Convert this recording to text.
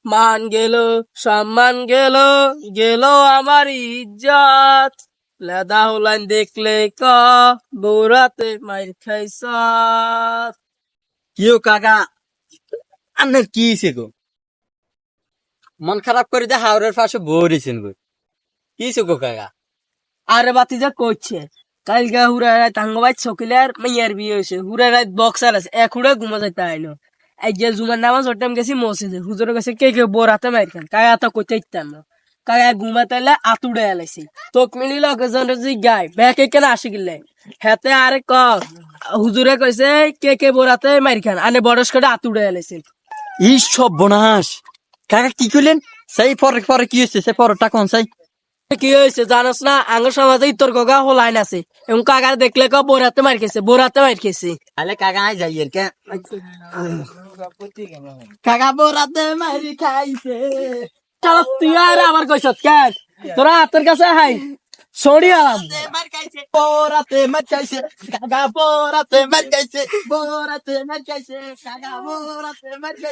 মান গেল, সম্মান গেল, গেল আমার ইজ্জত। লেদা হলাইন দেখলে ক বৌরাতে মাইর খাইছ। কিও কাকা আপনার কি হইছে গো? মন খারাপ করে দে হাওড়ের পাশে বইরেছেন গো। কি হইছে গো কাকা? আরে বাতি যা করছে কালকে হুড়ার রাত আঙ্গবাই ছকিলার মেয়ার বিয়ে হয়েছে, হুড়ার রাত বক্সার আছে এক হুড়ে ঘুমা যাইতে আইলো। এই যে জুমার নামাজ ওটাম গেছি মসজিদে, হুজুরের কাছে কে কে বোরাতে মাইর খান, কাকা আতা করতে ইতাম না, কাকা ঘুমাতে এলে আতুড়ে এলাইছি। তোক মিলি লকেজন গায় ব্যাকে কেন আসি গিলে হেতে আরে ক হুজুরে কইছে কে কে বোরাতে মাইর খান, আনে বরস করে আতুড়ে এলাইছি। এই সর্বনাশ! কাকা কি কইলেন? সেই পরে পরে কি হয়েছে? সে পরটা কোন চাই? কি হয়েছে জানোস না, আঙ্গ সমাজে ইতর গগা হোলাইন আছে এবং কাকার দেখলে ক বোরাতে মার খেছে, বোরাতে মার খেছে। আলে কাকা আই যাই এর কে। কাকা বোরাতে মারি খাইছে। চল তুই আর আবার কইছত কেন, তোরা হাতের কাছে হাই সরি আলাম। পোরাতে মার খাইছে কাকা, পোরাতে মার খাইছে, পোরাতে মার খাইছে কাকা, পোরাতে মার খাইছে।